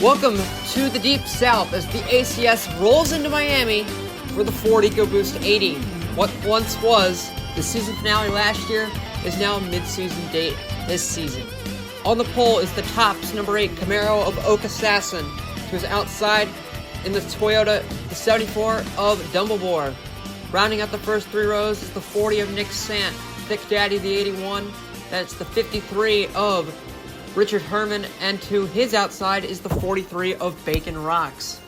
Welcome to the Deep South as the ACS rolls into Miami for the Ford EcoBoost 80. What once was the season finale last year is now a mid-season date this season. On the pole is the Tops number 8 Camaro of Oak Assassin, who's outside in the Toyota, the 74 of Dumbledore. Rounding out the first three rows is the 40 of Nick Sant, Thick Daddy the 81, that's the 53 of Richard Herman, and to his outside is the 43 of Bacon Rocks.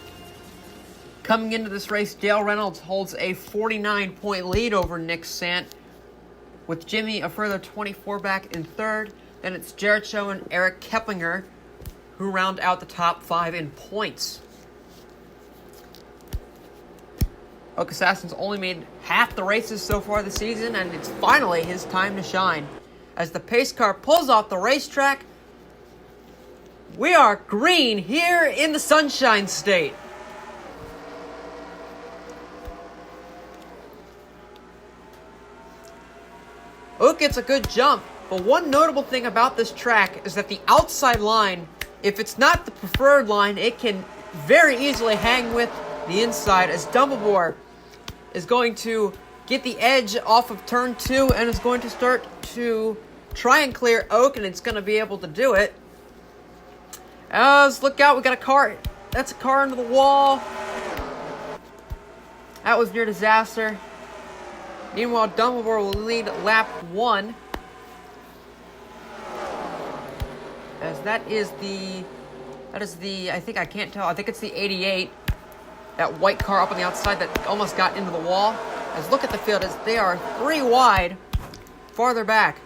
Coming into this race, Dale Reynolds holds a 49-point lead over Nick Sant, with Jimmy a further 24 back in third. Then it's Jared Cho and Eric Keplinger who round out the top 5 in points. Oak Assassin's only made half the races so far this season, and it's finally his time to shine. As the pace car pulls off the racetrack, we are green here in the Sunshine State. Oak gets a good jump, but one notable thing about this track is that the outside line, if it's not the preferred line, it can very easily hang with the inside, as Dumbledore is going to get the edge off of turn 2 and is going to start to try and clear Oak, and it's going to be able to do it. Look out, we got a car. That's a car into the wall. That was near disaster. Meanwhile, Dumbledore will lead lap 1. As that is the, I think it's the 88. That white car up on the outside that almost got into the wall. As look at the field, as they are 3 wide, farther back.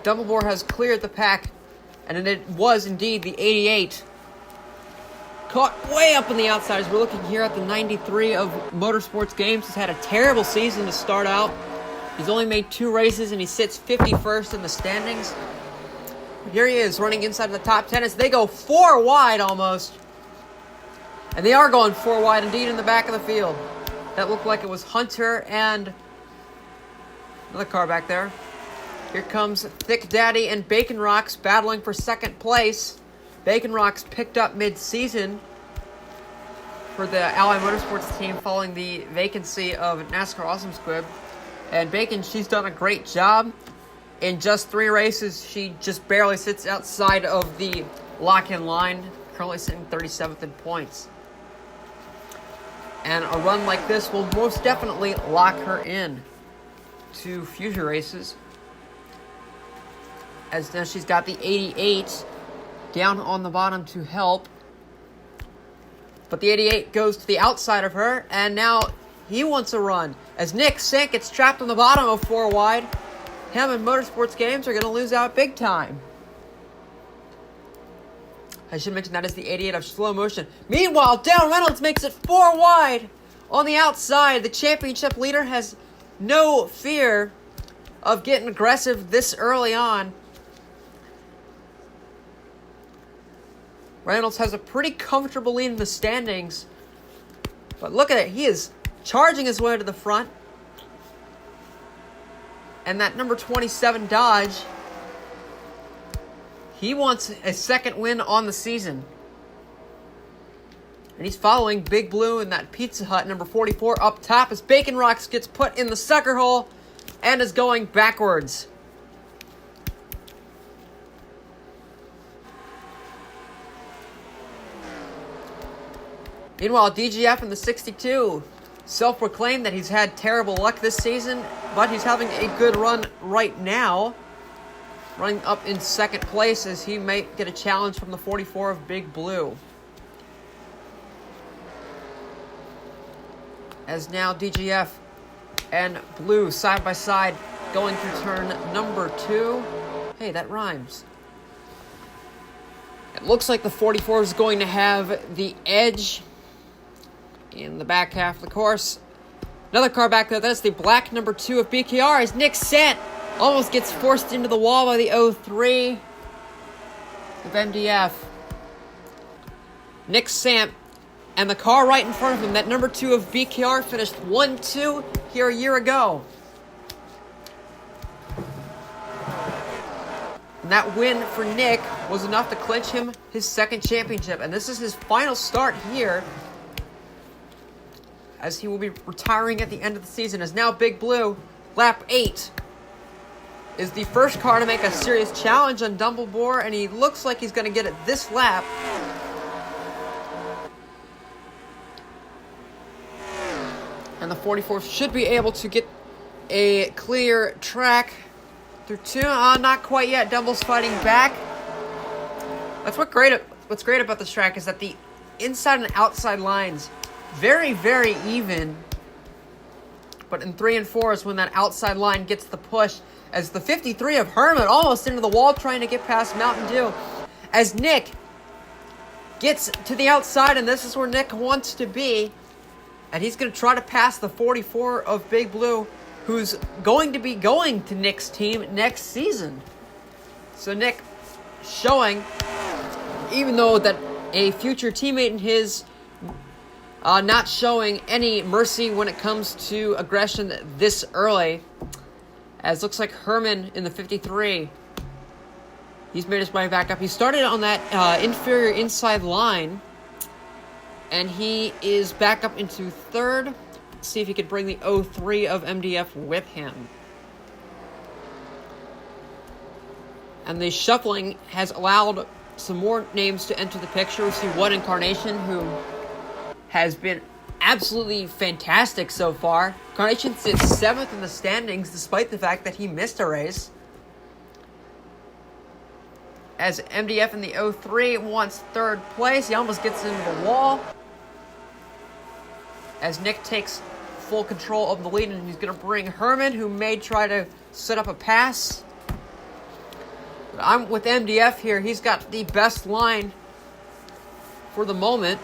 Dumbledore has cleared the pack, and it was indeed the 88. Caught way up on the outside as we're looking here at the 93 of Motorsports Games. He's had a terrible season to start out. He's only made 2 races, and he sits 51st in the standings. Here he is running inside of the top 10 as they go 4 wide almost. And they are going 4 wide indeed in the back of the field. That looked like it was Hunter and another car back there. Here comes Thick Daddy and Bacon Rocks battling for second place. Bacon Rocks picked up mid-season for the Ally Motorsports team following the vacancy of NASCAR Awesome Squib. And Bacon, she's done a great job. In just 3 races, she just barely sits outside of the lock-in line, currently sitting 37th in points. And a run like this will most definitely lock her in to future races. As now she's got the 88 down on the bottom to help. But the 88 goes to the outside of her, and now he wants a run. As Nick Sant gets trapped on the bottom of 4 wide, him and Motorsports Games are going to lose out big time. I should mention that is the 88 of Slow Motion. Meanwhile, Dale Reynolds makes it 4 wide on the outside. The championship leader has no fear of getting aggressive this early on. Reynolds has a pretty comfortable lead in the standings. But look at it. He is charging his way to the front. And that number 27 Dodge, he wants a second win on the season. And he's following Big Blue in that Pizza Hut, number 44, up top as Bacon Rocks gets put in the sucker hole and is going backwards. Meanwhile, DGF in the 62 self-proclaimed that he's had terrible luck this season, but he's having a good run right now. Running up in second place as he might get a challenge from the 44 of Big Blue. As now DGF and Blue side by side going through turn number 2. Hey, that rhymes. It looks like the 44 is going to have the edge in the back half of the course. Another car back there, that's the black number 2 of BKR as Nick Sant almost gets forced into the wall by the 03 of MDF. Nick Sant and the car right in front of him, that number 2 of BKR, finished 1-2 here a year ago. And that win for Nick was enough to clinch him his second championship. And this is his final start here, as he will be retiring at the end of the season. As now Big Blue, lap 8, is the first car to make a serious challenge on Dumbledore, and he looks like he's going to get it this lap. And the 44 should be able to get a clear track through 2. Not quite yet. Dumble's fighting back. That's what's great about this track is that the inside and outside lines very, very even. But in 3 and 4 is when that outside line gets the push, as the 53 of Herman almost into the wall trying to get past Mountain Dew. As Nick gets to the outside, and this is where Nick wants to be, and he's going to try to pass the 44 of Big Blue, who's going to be going to Nick's team next season. So Nick showing, even though that a future teammate in his, not showing any mercy when it comes to aggression this early, as looks like Herman in the 53, he's made his way back up. He started on that inferior inside line, and he is back up into third. Let's see if he could bring the 03 of MDF with him. And the shuffling has allowed some more names to enter the picture. We see One Incarnation, who has been absolutely fantastic so far. Carnation sits 7th in the standings, despite the fact that he missed a race. As MDF in the 03 wants 3rd place, he almost gets into the wall. As Nick takes full control of the lead, and he's going to bring Herman, who may try to set up a pass. But I'm with MDF here. He's got the best line for the moment.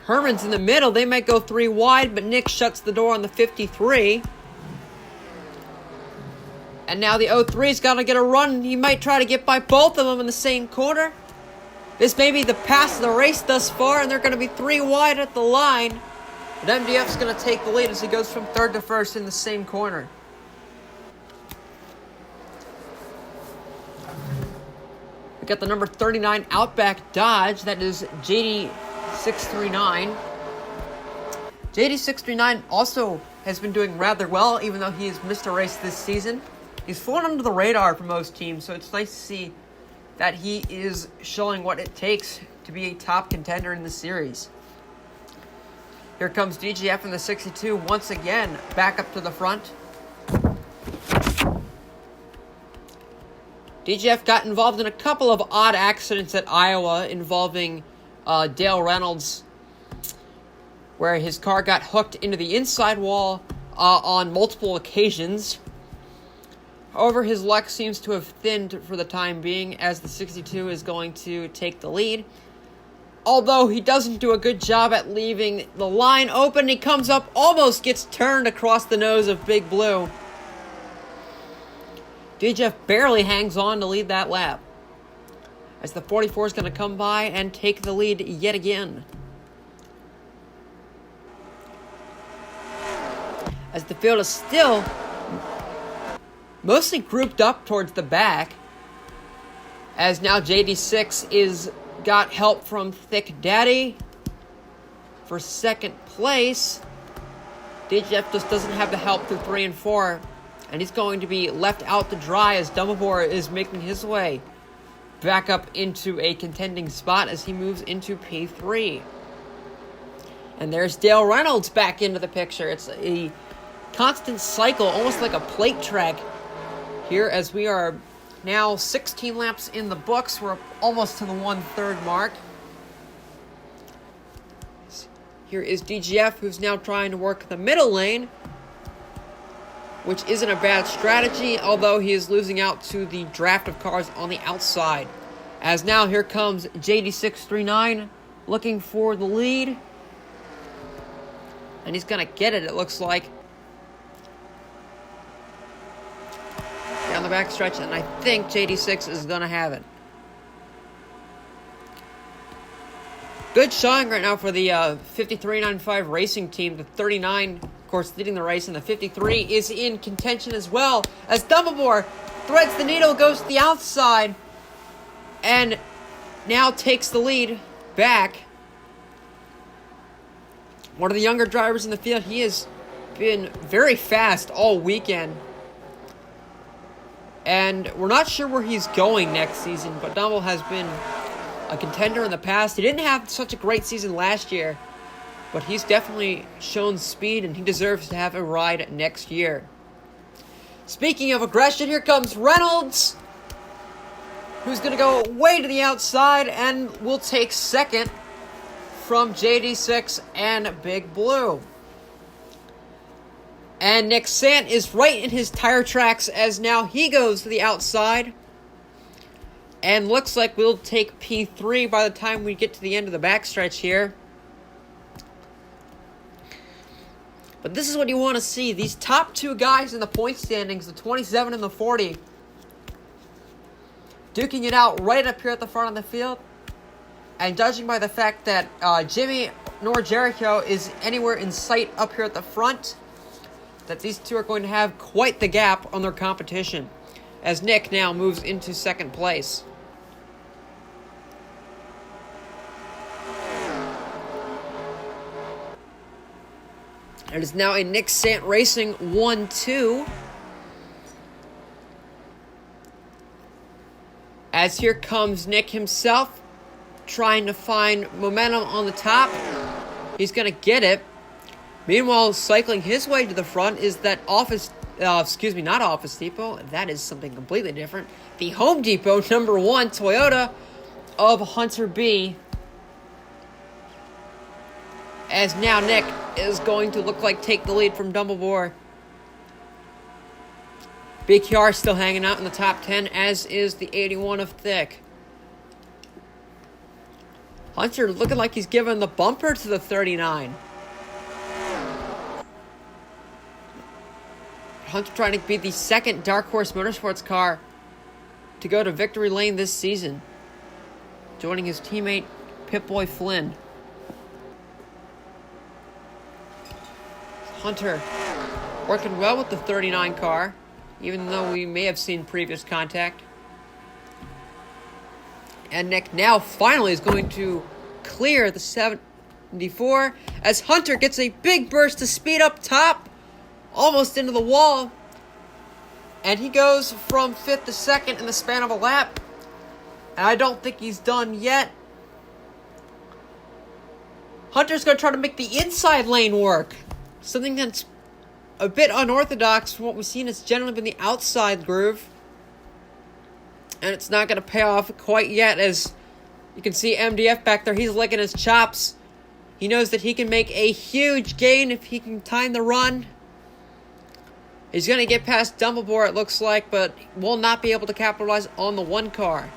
Herman's in the middle. They might go 3 wide, but Nick shuts the door on the 53. And now the 03's got to get a run. He might try to get by both of them in the same corner. This may be the pass of the race thus far, and they're going to be 3 wide at the line. But MDF's going to take the lead as he goes from 3rd to 1st in the same corner. We got the number 39 Outback Dodge. That is JD639. JD639 also has been doing rather well, even though he has missed a race this season. He's flown under the radar for most teams, so it's nice to see that he is showing what it takes to be a top contender in the series. Here comes DGF in the 62 once again, back up to the front. DGF got involved in a couple of odd accidents at Iowa involving Dale Reynolds, where his car got hooked into the inside wall on multiple occasions. However, his luck seems to have thinned for the time being, as the 62 is going to take the lead. Although he doesn't do a good job at leaving the line open, he comes up, almost gets turned across the nose of Big Blue. DGF barely hangs on to lead that lap, as the 44 is going to come by and take the lead yet again. As the field is still mostly grouped up towards the back, as now JD6 is got help from Thick Daddy for 2nd place. DGF just doesn't have the help through 3 and 4, and he's going to be left out to dry as Dumbledore is making his way back up into a contending spot as he moves into P3. And there's Dale Reynolds back into the picture. It's a constant cycle, almost like a plate track here, as we are now 16 laps in the books. We're almost to the 1/3 mark. Here is DGF, who's now trying to work the middle lane, which isn't a bad strategy, although he is losing out to the draft of cars on the outside. As now here comes JD639 looking for the lead, and he's going to get it, it looks like, down the back stretch, and I think JD6 is going to have it. Good showing right now for the 5395 racing team. The 39, of course, leading the race, and the 53 is in contention as well, as Dumbledore threads the needle, goes to the outside, and now takes the lead back. One of the younger drivers in the field. He has been very fast all weekend. And we're not sure where he's going next season, but Dumble has been a contender in the past. He didn't have such a great season last year, but he's definitely shown speed, and he deserves to have a ride next year. Speaking of aggression, here comes Reynolds, who's going to go way to the outside and will take second from JD6 and Big Blue. And Nick Sant is right in his tire tracks, as now he goes to the outside. And looks like we'll take P3 by the time we get to the end of the backstretch here. But this is what you want to see. These top two guys in the point standings, the 27 and the 40, duking it out right up here at the front of the field. And judging by the fact that Jimmy nor Jericho is anywhere in sight up here at the front, that these two are going to have quite the gap on their competition, as Nick now moves into second place. It is now a Nick Sant Racing 1-2. As here comes Nick himself, trying to find momentum on the top. He's going to get it. Meanwhile, cycling his way to the front is that not Office Depot. That is something completely different. The Home Depot number 1 Toyota of Hunter B. As now Nick is going to look like take the lead from Dumbledore. BKR still hanging out in the top 10, as is the 81 of Thick. Hunter looking like he's giving the bumper to the 39. Hunter trying to be the second Dark Horse Motorsports car to go to victory lane this season, joining his teammate Pip-Boy Flynn. Hunter working well with the 39 car, even though we may have seen previous contact. And Nick now finally is going to clear the 74 as Hunter gets a big burst of speed up top, almost into the wall. And he goes from 5th to 2nd in the span of a lap. And I don't think he's done yet. Hunter's going to try to make the inside lane work. Something that's a bit unorthodox from what we've seen. It's generally been the outside groove. And it's not going to pay off quite yet, as you can see MDF back there. He's licking his chops. He knows that he can make a huge gain if he can time the run. He's going to get past Dumbledore, it looks like, but will not be able to capitalize on the one car.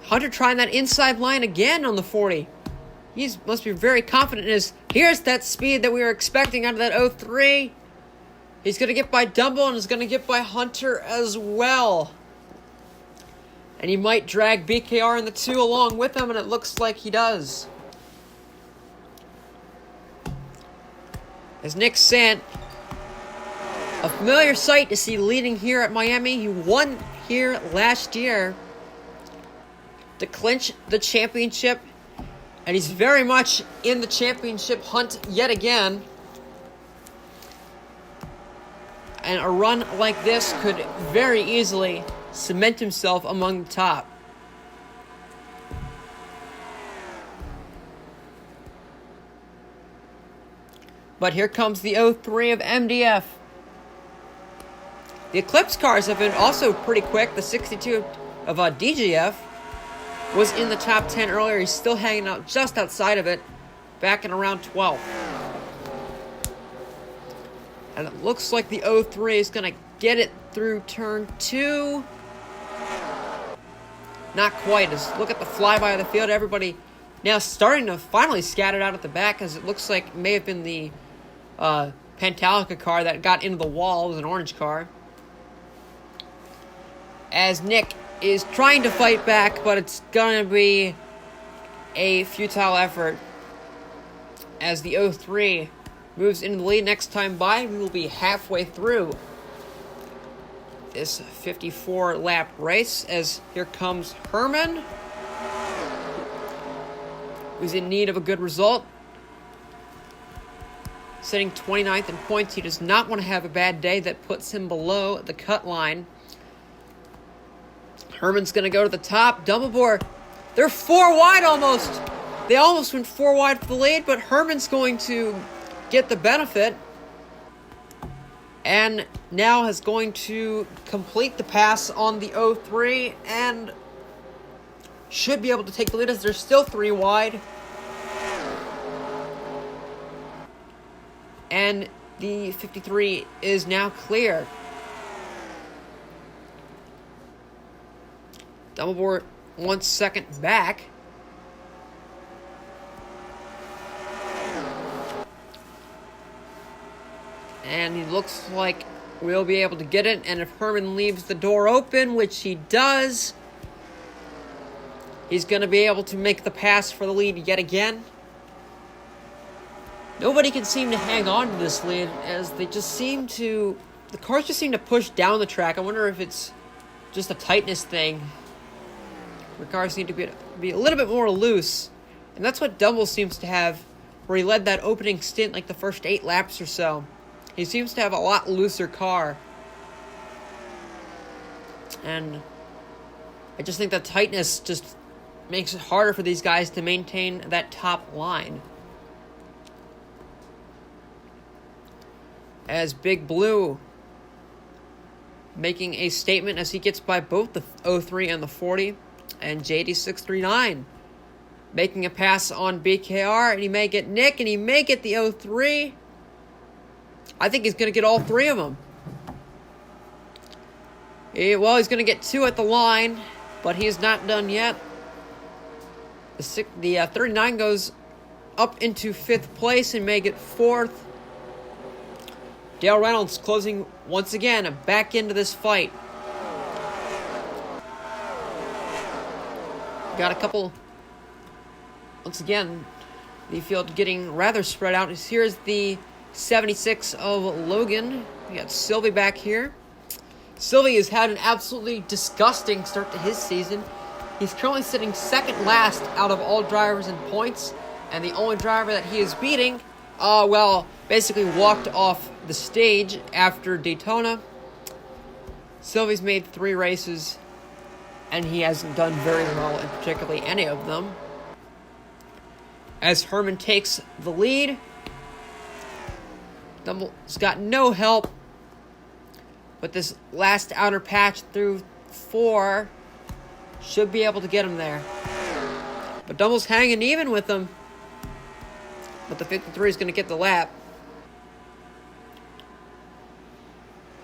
Hunter trying that inside line again on the 40. He must be very confident in his... Here's that speed that we were expecting out of that 03. He's going to get by Dumble and is going to get by Hunter as well. And he might drag BKR in the 2 along with him, and it looks like he does. As Nick Sant, a familiar sight to see leading here at Miami. He won here last year to clinch the championship, and he's very much in the championship hunt yet again. And a run like this could very easily cement himself among the top. But here comes the 03 of MDF. The Eclipse cars have been also pretty quick. The 62 of DGF was in the top 10 earlier. He's still hanging out just outside of it, back in around 12. And it looks like the 03 is going to get it through turn 2. Not quite. Just look at the flyby of the field. Everybody now starting to finally scatter out at the back, as it looks like it may have been the Pantalica car that got into the wall. It was an orange car. As Nick is trying to fight back, but it's going to be a futile effort as the 03 moves into the lead. Next time by, we will be halfway through this 54-lap race, as here comes Herman, who's in need of a good result. Sitting 29th in points, he does not want to have a bad day that puts him below the cut line. Herman's going to go to the top. Dumbledore, they're 4 wide almost. They almost went 4 wide for the lead, but Herman's going to get the benefit. And now is going to complete the pass on the 03 and should be able to take the lead as they're still 3 wide. And the 53 is now clear. Dumbledore 1 second back. And he looks like we'll be able to get it. And if Herman leaves the door open, which he does, he's going to be able to make the pass for the lead yet again. Nobody can seem to hang on to this lead as they just seem to... The cars just seem to push down the track. I wonder if it's just a tightness thing. The cars need to be a little bit more loose. And that's what Dumble seems to have, where he led that opening stint like the first 8 laps or so. He seems to have a lot looser car. And I just think that tightness just makes it harder for these guys to maintain that top line. As Big Blue making a statement as he gets by both the 03 and the 40. And JD639 making a pass on BKR. And he may get Nick, and he may get the 03. I think he's going to get all 3 of them. Well, he's going to get 2 at the line, but he is not done yet. The 39 goes up into 5th place and may get 4th. Dale Reynolds closing once again back into this fight. Got a couple, once again, the field getting rather spread out. Here's the 76 of Logan. We got Sylvie back here. Sylvie has had an absolutely disgusting start to his season. He's currently sitting second last out of all drivers in points, and the only driver that he is beating, basically walked off the stage after Daytona. Sylvie's made 3 races, and he hasn't done very well in particularly any of them. As Herman takes the lead, Dumble's got no help, but this last outer patch through 4 should be able to get him there. But Dumble's hanging even with him, but the 53 is going to get the lap.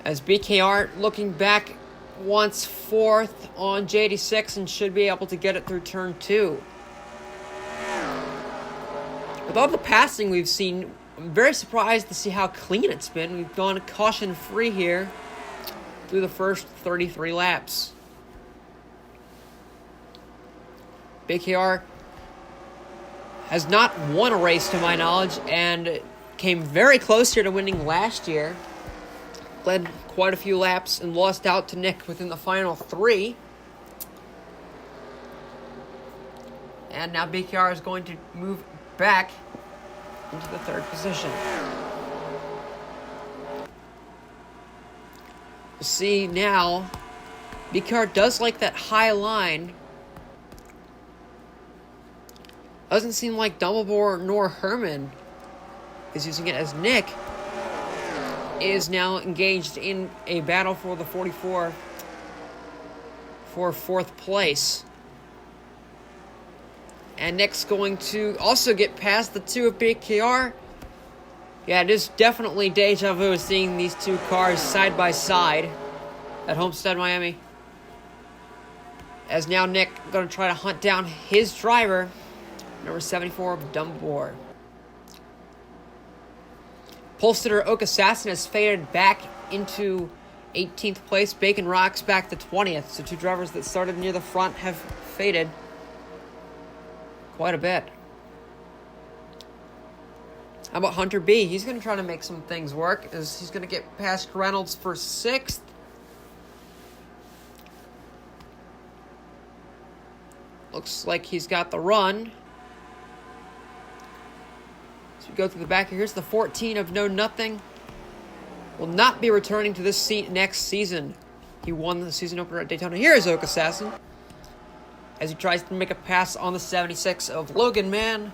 As BKR looking back wants 4th on JD6 and should be able to get it through turn 2. With all the passing we've seen, I'm very surprised to see how clean it's been. We've gone caution-free here through the first 33 laps. BKR has not won a race to my knowledge and came very close here to winning last year. Led quite a few laps and lost out to Nick within the final 3. And now BKR is going to move back into the 3rd position. We'll see now, BKR does like that high line. Doesn't seem like Dumbledore nor Herman is using it, as Nick is now engaged in a battle for the 44 for 4th place. And Nick's going to also get past the 2 of BKR. Yeah, it is definitely deja vu seeing these 2 cars side by side at Homestead, Miami. As now Nick going to try to hunt down his driver, number 74 of Dumbledore. Pole sitter Oak Assassin has faded back into 18th place. Bacon Rocks back to 20th. So 2 drivers that started near the front have faded. quite a bit. How about Hunter B? He's going to try to make some things work, as he's going to get past Reynolds for 6th. Looks like he's got the run. So we go through the back here. Here's the 14 of Know Nothing. Will not be returning to this seat next season. He won the season opener at Daytona. Here is Oak Assassin, as he tries to make a pass on the 76 of Logan Mann.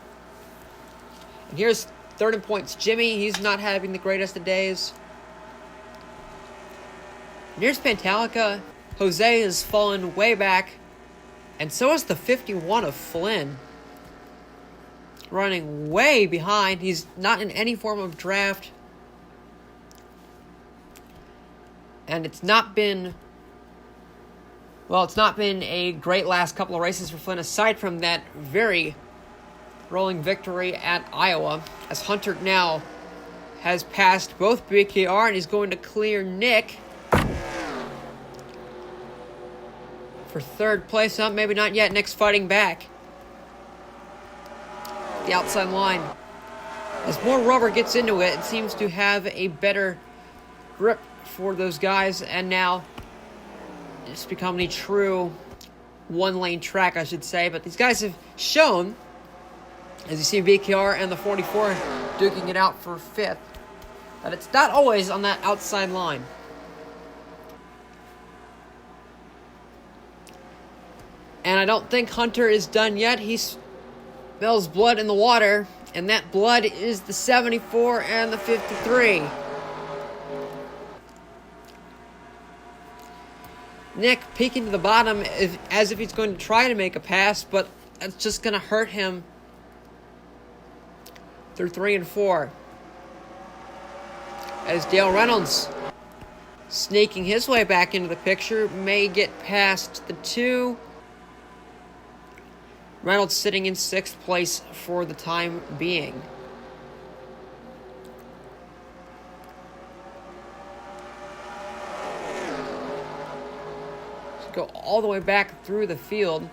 And here's third in points Jimmy. He's not having the greatest of days. And here's Pantalica. Jose has fallen way back. And so is the 51 of Flynn. Running way behind. He's not in any form of draft. And it's not been a great last couple of races for Flynn, aside from that very rolling victory at Iowa, as Hunter now has passed both BKR and he's going to clear Nick for third place. Maybe not yet. Nick's fighting back. The outside line. As more rubber gets into it, it seems to have a better grip for those guys, and now it's become the true one-lane track, I should say. But these guys have shown, as you see BKR and the 44 duking it out for 5th, that it's not always on that outside line. And I don't think Hunter is done yet. He smells blood in the water, and that blood is the 74 and the 53. Nick peeking to the bottom as if he's going to try to make a pass, but that's just going to hurt him through 3 and 4. As Dale Reynolds, sneaking his way back into the picture, may get past the 2. Reynolds sitting in 6th place for the time being. Go all the way back through the field.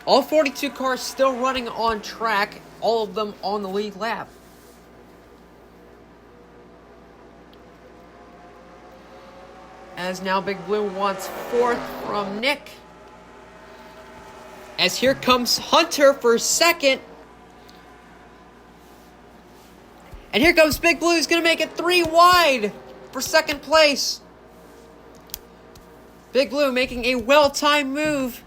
All 42 cars still running on track, all of them on the lead lap. As now Big Blue wants 4th from Nick. As here comes Hunter for 2nd. And here comes Big Blue. He's going to make it 3 wide for 2nd place. Big Blue making a well-timed move.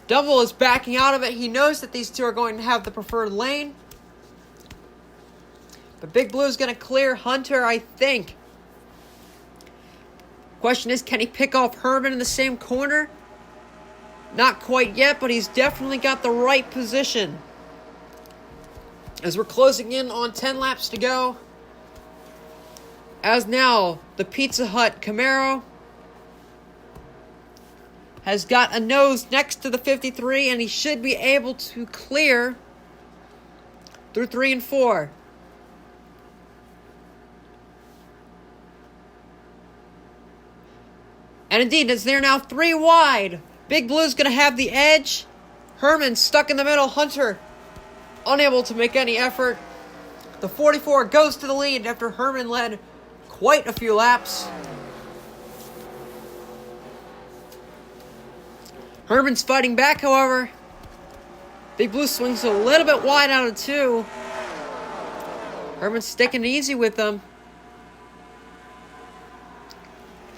Double is backing out of it. He knows that these two are going to have the preferred lane. But Big Blue is going to clear Hunter, I think. Question is, can he pick off Herman in the same corner? Not quite yet, but he's definitely got the right position. As we're closing in on 10 laps to go. As now, the Pizza Hut Camaro has got a nose next to the 53, and he should be able to clear through 3 and 4. And indeed, as they're now 3 wide, Big Blue's going to have the edge. Herman stuck in the middle. Hunter unable to make any effort. The 44 goes to the lead after Herman led quite a few laps. Herman's fighting back, however. Big Blue swings a little bit wide out of 2. Herman's sticking easy with them.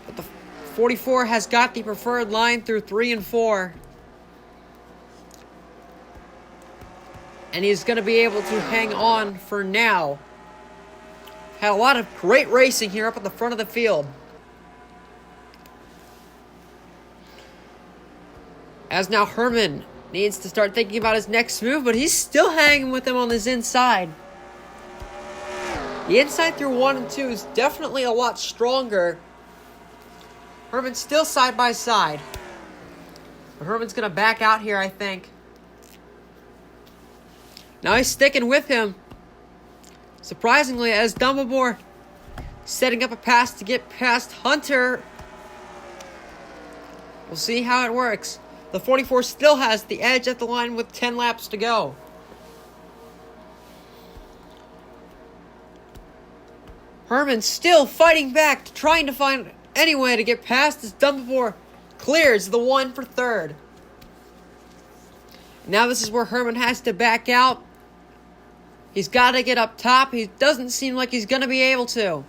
But the 44 has got the preferred line through 3 and 4. And he's going to be able to hang on for now. Had a lot of great racing here up at the front of the field. As now Herman needs to start thinking about his next move, but he's still hanging with him on his inside. The inside through 1 and 2 is definitely a lot stronger. Herman's still side by side. But Herman's going to back out here, I think. Now he's sticking with him. Surprisingly, as Dumbledore setting up a pass to get past Hunter. We'll see how it works. The 44 still has the edge at the line with 10 laps to go. Herman still fighting back, trying to find any way to get past as Dumbledore clears the one for third. Now this is where Herman has to back out. He's got to get up top. He doesn't seem like he's going to be able to.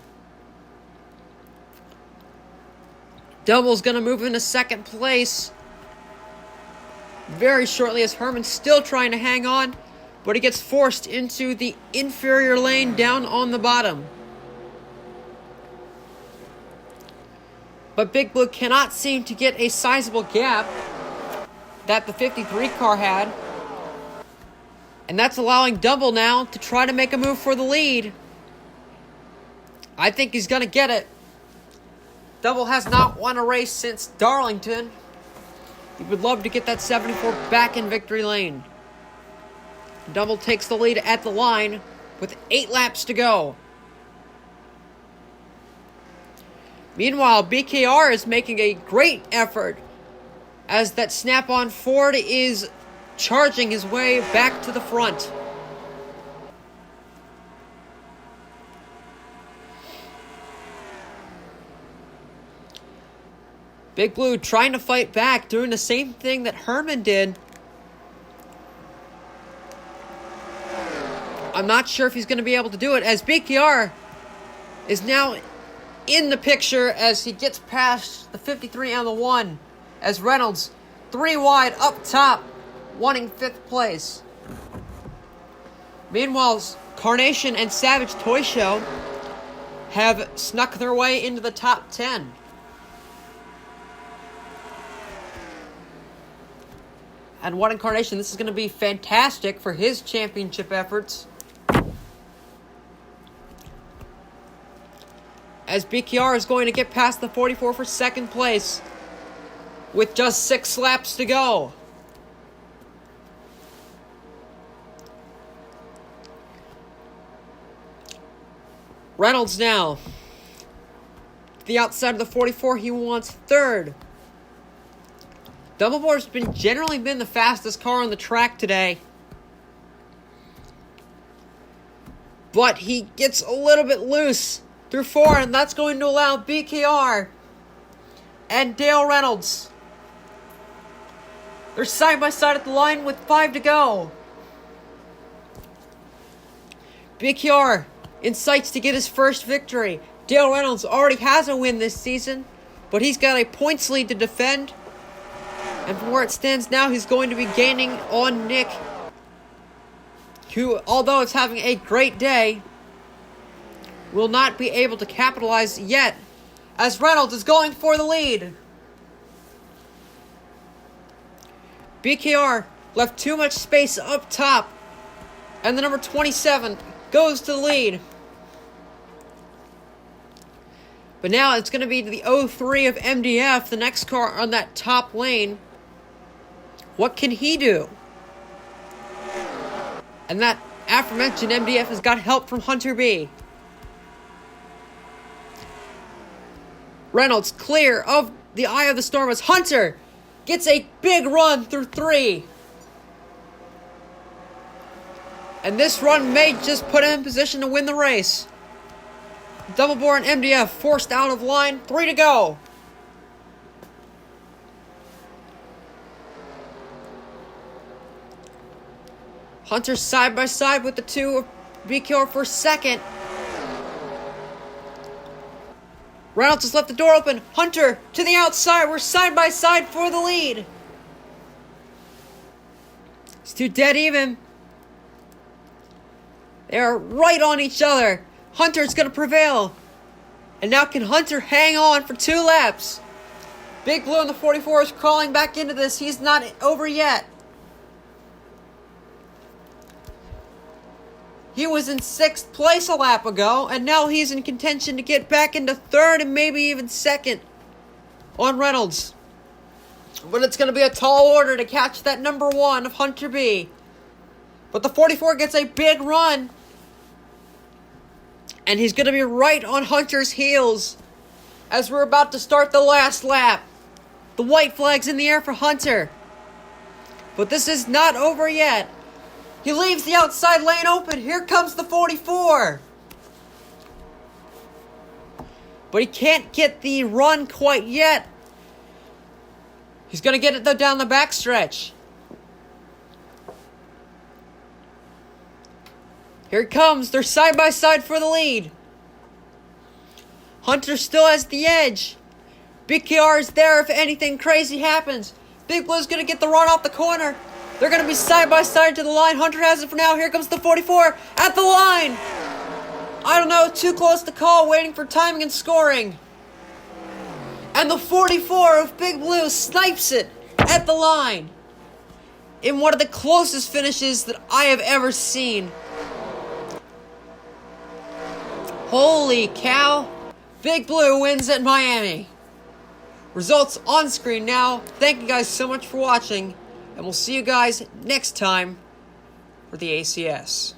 Double's going to move into second place very shortly as Herman's still trying to hang on, but he gets forced into the inferior lane down on the bottom. But Big Blue cannot seem to get a sizable gap that the 53 car had. And that's allowing Dumble now to try to make a move for the lead. I think he's going to get it. Dumble has not won a race since Darlington. He would love to get that 74 back in victory lane. Dumble takes the lead at the line with 8 laps to go. Meanwhile, BKR is making a great effort as that Snap-on Ford is charging his way back to the front. Big Blue trying to fight back, doing the same thing that Herman did. I'm not sure if he's going to be able to do it, as BKR is now in the picture as he gets past the 53 and the 1, as Reynolds 3 wide up top, wanting 5th place. Meanwhile, Carnation and Savage Toy Show have snuck their way into the top 10. And One Incarnation, this is going to be fantastic for his championship efforts, as BKR is going to get past the 44 for second place with just 6 laps to go. Reynolds now to the outside of the 44. He wants third. Dumbledore's generally been the fastest car on the track today, but he gets a little bit loose through 4, and that's going to allow BKR and Dale Reynolds. They're side by side at the line with 5 to go. BKR in sights to get his first victory. Dale Reynolds already has a win this season, but he's got a points lead to defend. And from where it stands now, he's going to be gaining on Nick, who, although it's having a great day, will not be able to capitalize yet, as Reynolds is going for the lead. BKR left too much space up top, and the number 27 goes to the lead. But now it's going to be the 03 of MDF, the next car on that top lane. What can he do? And that aforementioned MDF has got help from Hunter B. Reynolds clear of the eye of the storm as Hunter gets a big run through 3. And this run may just put him in position to win the race. Doublebore and MDF forced out of line. 3 to go. Hunter side by side with the 2 of BKR for second. Reynolds has left the door open. Hunter to the outside. We're side by side for the lead. It's 2 dead even. They are right on each other. Hunter's going to prevail. And now can Hunter hang on for 2 laps? Big Blue in the 44 is crawling back into this. He's not over yet. He was in 6th place a lap ago, and now he's in contention to get back into 3rd and maybe even 2nd on Reynolds. But it's going to be a tall order to catch that number 1 of Hunter B. But the 44 gets a big run, and he's going to be right on Hunter's heels as we're about to start the last lap. The white flag's in the air for Hunter. But this is not over yet. He leaves the outside lane open. Here comes the 44. But he can't get the run quite yet. He's going to get it though down the backstretch. Here it comes. They're side by side for the lead. Hunter still has the edge. BKR is there if anything crazy happens. Big Blue's going to get the run off the corner. They're going to be side by side to the line. Hunter has it for now. Here comes the 44 at the line. I don't know, too close to call, waiting for timing and scoring. And the 44 of Big Blue snipes it at the line in one of the closest finishes that I have ever seen. Holy cow. Big Blue wins at Miami. Results on screen now. Thank you guys so much for watching, and we'll see you guys next time for the ACS.